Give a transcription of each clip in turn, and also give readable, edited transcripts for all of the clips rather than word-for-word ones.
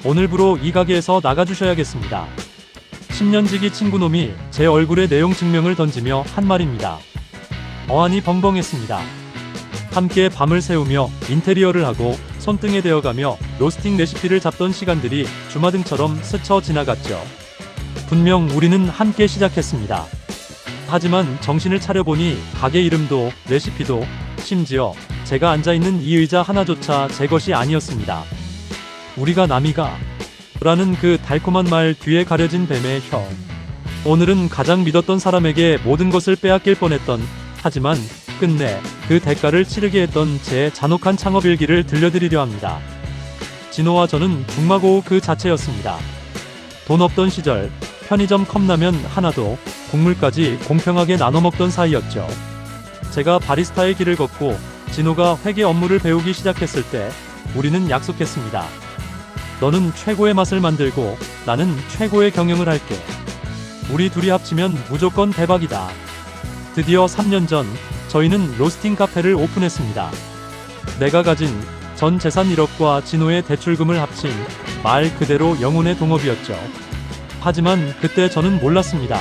오늘부로 이 가게에서 나가주셔야겠습니다. 10년지기 친구놈이 제 얼굴에 내용 증명을 던지며 한 말입니다. 어안이 벙벙했습니다. 함께 밤을 새우며 인테리어를 하고 손등에 대어가며 로스팅 레시피를 잡던 시간들이 주마등처럼 스쳐 지나갔죠. 분명 우리는 함께 시작했습니다. 하지만 정신을 차려보니 가게 이름도 레시피도 심지어 제가 앉아있는 이 의자 하나조차 제 것이 아니었습니다. 우리가 남이가 라는 그 달콤한 말 뒤에 가려진 뱀의 혀. 오늘은 가장 믿었던 사람에게 모든 것을 빼앗길 뻔했던, 하지만 끝내 그 대가를 치르게 했던 제 잔혹한 창업 일기를 들려드리려 합니다. 진호와 저는 북마고우 그 자체였습니다. 돈 없던 시절 편의점 컵라면 하나도 국물까지 공평하게 나눠 먹던 사이였죠. 제가 바리스타의 길을 걷고 진호가 회계 업무를 배우기 시작했을 때 우리는 약속했습니다. 너는 최고의 맛을 만들고 나는 최고의 경영을 할게. 우리 둘이 합치면 무조건 대박이다. 드디어 3년 전 저희는 로스팅 카페를 오픈했습니다. 내가 가진 전 재산 1억과 진호의 대출금을 합친 말 그대로 영혼의 동업이었죠. 하지만 그때 저는 몰랐습니다.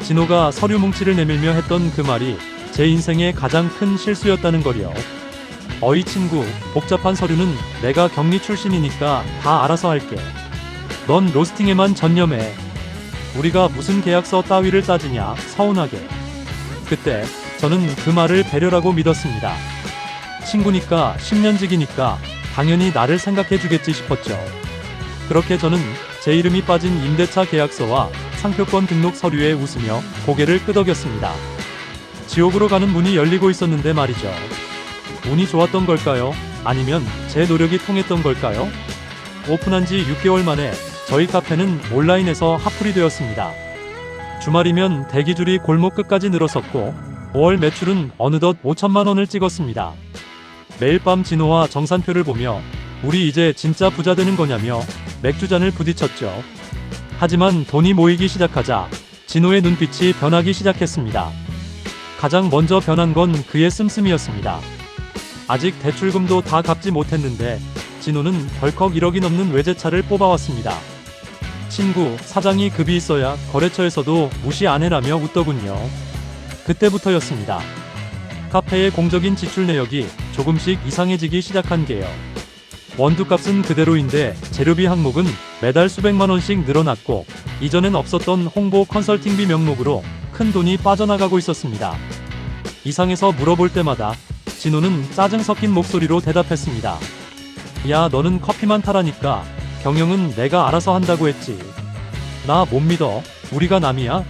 진호가 서류 뭉치를 내밀며 했던 그 말이 제 인생의 가장 큰 실수였다는 거리요. 어이 친구, 복잡한 서류는 내가 경리 출신이니까 다 알아서 할게. 넌 로스팅에만 전념해. 우리가 무슨 계약서 따위를 따지냐, 서운하게. 그때 저는 그 말을 배려라고 믿었습니다. 친구니까 10년지기니까 당연히 나를 생각해주겠지 싶었죠. 그렇게 저는 제 이름이 빠진 임대차 계약서와 상표권 등록 서류에 웃으며 고개를 끄덕였습니다. 지옥으로 가는 문이 열리고 있었는데 말이죠. 운이 좋았던 걸까요? 아니면 제 노력이 통했던 걸까요? 오픈한 지 6개월 만에 저희 카페는 온라인에서 핫플이 되었습니다. 주말이면 대기줄이 골목 끝까지 늘어섰고 월 매출은 어느덧 5천만 원을 찍었습니다. 매일 밤 진호와 정산표를 보며 우리 이제 진짜 부자 되는 거냐며 맥주잔을 부딪혔죠. 하지만 돈이 모이기 시작하자 진호의 눈빛이 변하기 시작했습니다. 가장 먼저 변한 건 그의 씀씀이었습니다. 아직 대출금도 다 갚지 못했는데 진호는 덜컥 1억이 넘는 외제차를 뽑아왔습니다. 친구, 사장이 급이 있어야 거래처에서도 무시 안 해라며 웃더군요. 그때부터였습니다. 카페의 공적인 지출 내역이 조금씩 이상해지기 시작한 게요. 원두값은 그대로인데 재료비 항목은 매달 수백만 원씩 늘어났고 이전엔 없었던 홍보 컨설팅비 명목으로 큰 돈이 빠져나가고 있었습니다. 이상해서 물어볼 때마다 진호는 짜증 섞인 목소리로 대답했습니다. 야, 너는 커피만 타라니까 경영은 내가 알아서 한다고 했지. 나 못 믿어. 우리가 남이야?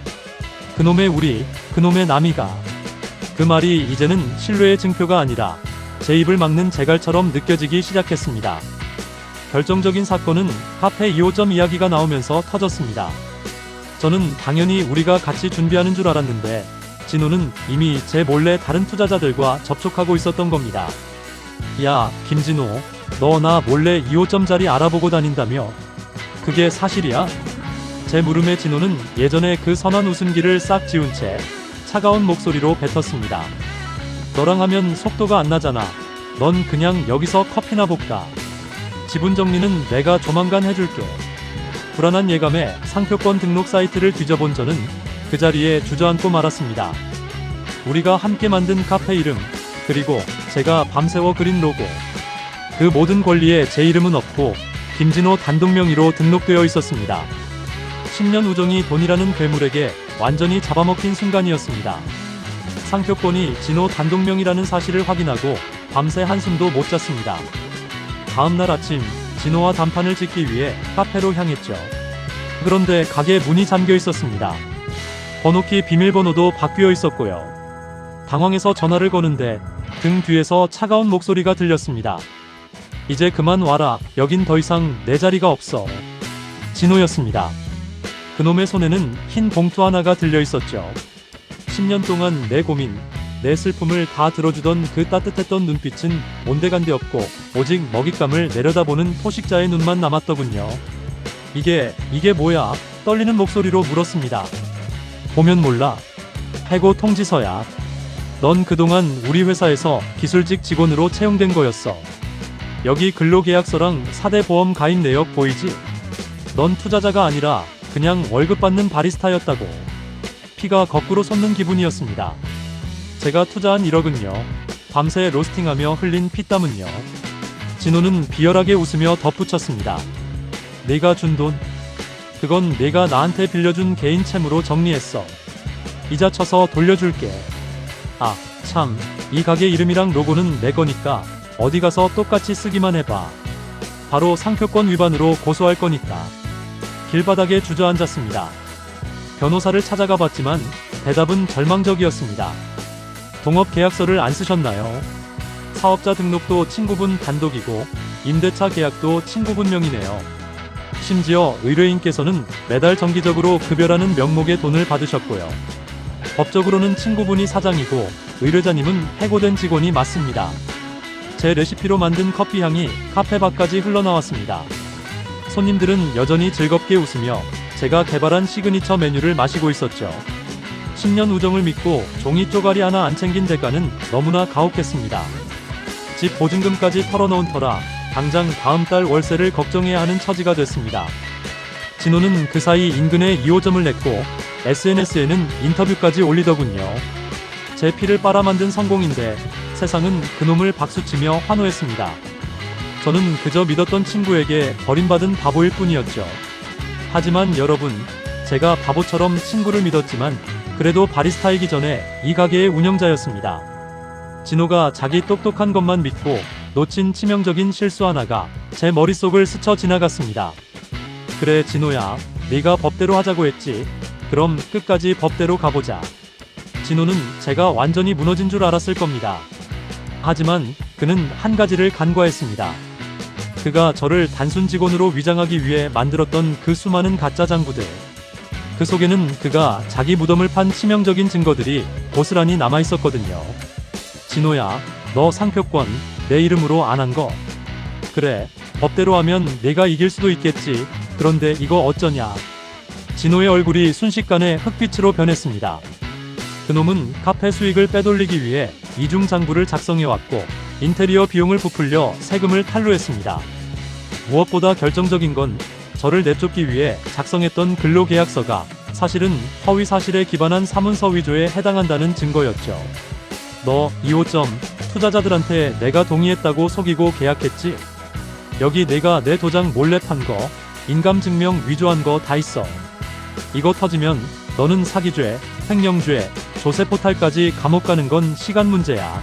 그놈의 우리, 그놈의 남이가. 그 말이 이제는 신뢰의 증표가 아니라 제 입을 막는 제갈처럼 느껴지기 시작했습니다. 결정적인 사건은 카페 2호점 이야기가 나오면서 터졌습니다. 저는 당연히 우리가 같이 준비하는 줄 알았는데 진호는 이미 제 몰래 다른 투자자들과 접촉하고 있었던 겁니다. 야, 김진호, 너 나 몰래 2호점 자리 알아보고 다닌다며? 그게 사실이야? 제 물음에 진호는 예전에 그 선한 웃음기를 싹 지운 채 차가운 목소리로 뱉었습니다. 너랑 하면 속도가 안 나잖아. 넌 그냥 여기서 커피나 볶아. 지분 정리는 내가 조만간 해줄게. 불안한 예감에 상표권 등록 사이트를 뒤져본 저는 그 자리에 주저앉고 말았습니다. 우리가 함께 만든 카페 이름, 그리고 제가 밤새워 그린 로고. 그 모든 권리에 제 이름은 없고 김진호 단독 명의로 등록되어 있었습니다. 10년 우정이 돈이라는 괴물에게 완전히 잡아먹힌 순간이었습니다. 상표권이 진호 단독 명의라는 사실을 확인하고 밤새 한숨도 못 잤습니다. 다음날 아침 진호와 단판을 짓기 위해 카페로 향했죠. 그런데 가게 문이 잠겨 있었습니다. 번호키 비밀번호도 바뀌어 있었고요. 당황해서 전화를 거는데 등 뒤에서 차가운 목소리가 들렸습니다. 이제 그만 와라. 여긴 더 이상 내 자리가 없어. 진호였습니다. 그놈의 손에는 흰 봉투 하나가 들려 있었죠. 10년 동안 내 고민, 내 슬픔을 다 들어주던 그 따뜻했던 눈빛은 온데간데 없고 오직 먹잇감을 내려다보는 포식자의 눈만 남았더군요. 이게 뭐야? 떨리는 목소리로 물었습니다. 보면 몰라. 해고 통지서야. 넌 그동안 우리 회사에서 기술직 직원으로 채용된 거였어. 여기 근로계약서랑 4대 보험 가입 내역 보이지? 넌 투자자가 아니라 그냥 월급 받는 바리스타였다고. 피가 거꾸로 솟는 기분이었습니다. 제가 투자한 1억은요. 밤새 로스팅하며 흘린 피땀은요. 진호는 비열하게 웃으며 덧붙였습니다. 내가 준 돈? 그건 내가 나한테 빌려준 개인 채무로 정리했어. 이자 쳐서 돌려줄게. 아, 참, 이 가게 이름이랑 로고는 내 거니까 어디 가서 똑같이 쓰기만 해봐. 바로 상표권 위반으로 고소할 거니까. 길바닥에 주저앉았습니다. 변호사를 찾아가 봤지만 대답은 절망적이었습니다. 동업계약서를 안 쓰셨나요? 사업자 등록도 친구분 단독이고 임대차 계약도 친구분 명이네요. 심지어 의뢰인께서는 매달 정기적으로 급여라는 명목의 돈을 받으셨고요. 법적으로는 친구분이 사장이고 의뢰자님은 해고된 직원이 맞습니다. 제 레시피로 만든 커피 향이 카페 밖까지 흘러나왔습니다. 손님들은 여전히 즐겁게 웃으며 제가 개발한 시그니처 메뉴를 마시고 있었죠. 10년 우정을 믿고 종이 쪼가리 하나 안 챙긴 대가는 너무나 가혹했습니다. 집 보증금까지 털어놓은 터라 당장 다음 달 월세를 걱정해야 하는 처지가 됐습니다. 진호는 그 사이 인근에 2호점을 냈고 SNS에는 인터뷰까지 올리더군요. 제 피를 빨아만든 성공인데 세상은 그놈을 박수치며 환호했습니다. 저는 그저 믿었던 친구에게 버림받은 바보일 뿐이었죠. 하지만 여러분, 제가 바보처럼 친구를 믿었지만 그래도 바리스타이기 전에 이 가게의 운영자였습니다. 진호가 자기 똑똑한 것만 믿고 놓친 치명적인 실수 하나가 제 머릿속을 스쳐 지나갔습니다. 그래 진호야, 네가 법대로 하자고 했지. 그럼 끝까지 법대로 가보자. 진호는 제가 완전히 무너진 줄 알았을 겁니다. 하지만 그는 한 가지를 간과했습니다. 그가 저를 단순 직원으로 위장하기 위해 만들었던 그 수많은 가짜 장부들. 그 속에는 그가 자기 무덤을 판 치명적인 증거들이 고스란히 남아있었거든요. 진호야, 너 상표권 내 이름으로 안 한 거. 그래, 법대로 하면 내가 이길 수도 있겠지. 그런데 이거 어쩌냐. 진호의 얼굴이 순식간에 흑빛으로 변했습니다. 그놈은 카페 수익을 빼돌리기 위해 이중 장부를 작성해왔고 인테리어 비용을 부풀려 세금을 탈루했습니다. 무엇보다 결정적인 건 저를 내쫓기 위해 작성했던 근로계약서가 사실은 허위 사실에 기반한 사문서 위조에 해당한다는 증거였죠. 너 2호점 투자자들한테 내가 동의했다고 속이고 계약했지? 여기 내가 내 도장 몰래 판 거, 인감증명 위조한 거 다 있어. 이거 터지면 너는 사기죄, 횡령죄, 조세포탈까지 감옥 가는 건 시간 문제야.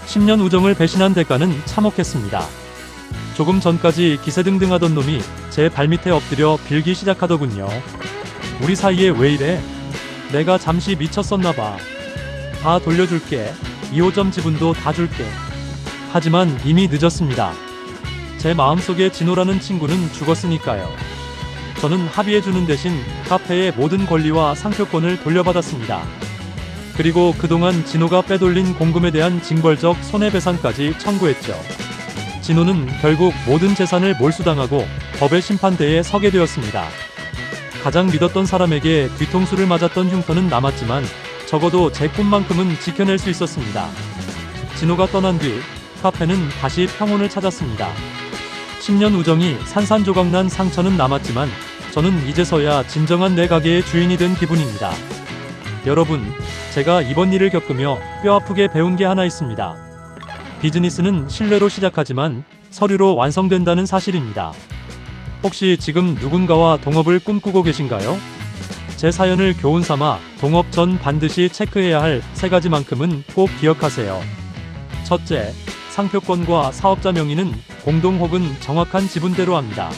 10년 우정을 배신한 대가는 참혹했습니다. 조금 전까지 기세등등하던 놈이 제 발밑에 엎드려 빌기 시작하더군요. 우리 사이에 왜 이래? 내가 잠시 미쳤었나봐. 다 돌려줄게. 2호점 지분도 다 줄게. 하지만 이미 늦었습니다. 제 마음속에 진호라는 친구는 죽었으니까요. 저는 합의해주는 대신 카페의 모든 권리와 상표권을 돌려받았습니다. 그리고 그동안 진호가 빼돌린 공금에 대한 징벌적 손해배상까지 청구했죠. 진호는 결국 모든 재산을 몰수당하고 법의 심판대에 서게 되었습니다. 가장 믿었던 사람에게 뒤통수를 맞았던 흉터는 남았지만 적어도 제 꿈만큼은 지켜낼 수 있었습니다. 진호가 떠난 뒤 카페는 다시 평온을 찾았습니다. 10년 우정이 산산조각난 상처는 남았지만 저는 이제서야 진정한 내 가게의 주인이 된 기분입니다. 여러분, 제가 이번 일을 겪으며 뼈아프게 배운 게 하나 있습니다. 비즈니스는 신뢰로 시작하지만 서류로 완성된다는 사실입니다. 혹시 지금 누군가와 동업을 꿈꾸고 계신가요? 제 사연을 교훈삼아 동업 전 반드시 체크해야 할 3가지만큼은 꼭 기억하세요. 첫째, 상표권과 사업자 명의는 공동 혹은 정확한 지분대로 합니다.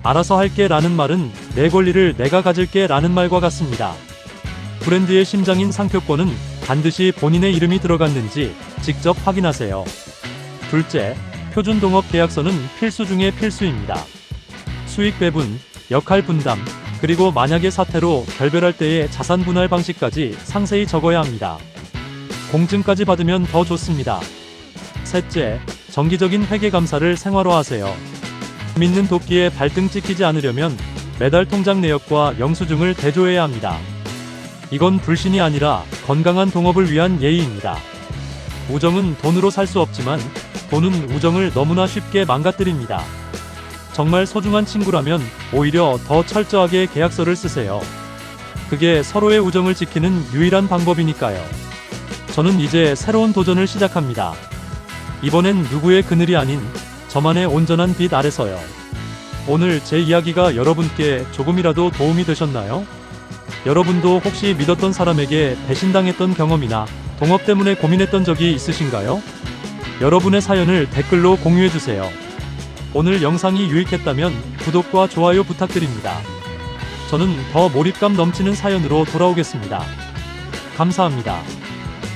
알아서 할게 라는 말은 내 권리를 내가 가질게 라는 말과 같습니다. 브랜드의 심장인 상표권은 반드시 본인의 이름이 들어갔는지 직접 확인하세요. 둘째, 표준 동업 계약서는 필수 중의 필수입니다. 수익 배분, 역할 분담, 그리고 만약의 사태로 결별할 때의 자산 분할 방식까지 상세히 적어야 합니다. 공증까지 받으면 더 좋습니다. 셋째, 정기적인 회계 감사를 생활화하세요. 믿는 도끼에 발등 찍히지 않으려면 매달 통장 내역과 영수증을 대조해야 합니다. 이건 불신이 아니라 건강한 동업을 위한 예의입니다. 우정은 돈으로 살 수 없지만 돈은 우정을 너무나 쉽게 망가뜨립니다. 정말 소중한 친구라면 오히려 더 철저하게 계약서를 쓰세요. 그게 서로의 우정을 지키는 유일한 방법이니까요. 저는 이제 새로운 도전을 시작합니다. 이번엔 누구의 그늘이 아닌 저만의 온전한 빛 아래서요. 오늘 제 이야기가 여러분께 조금이라도 도움이 되셨나요? 여러분도 혹시 믿었던 사람에게 배신당했던 경험이나 동업 때문에 고민했던 적이 있으신가요? 여러분의 사연을 댓글로 공유해주세요. 오늘 영상이 유익했다면 구독과 좋아요 부탁드립니다. 저는 더 몰입감 넘치는 사연으로 돌아오겠습니다. 감사합니다.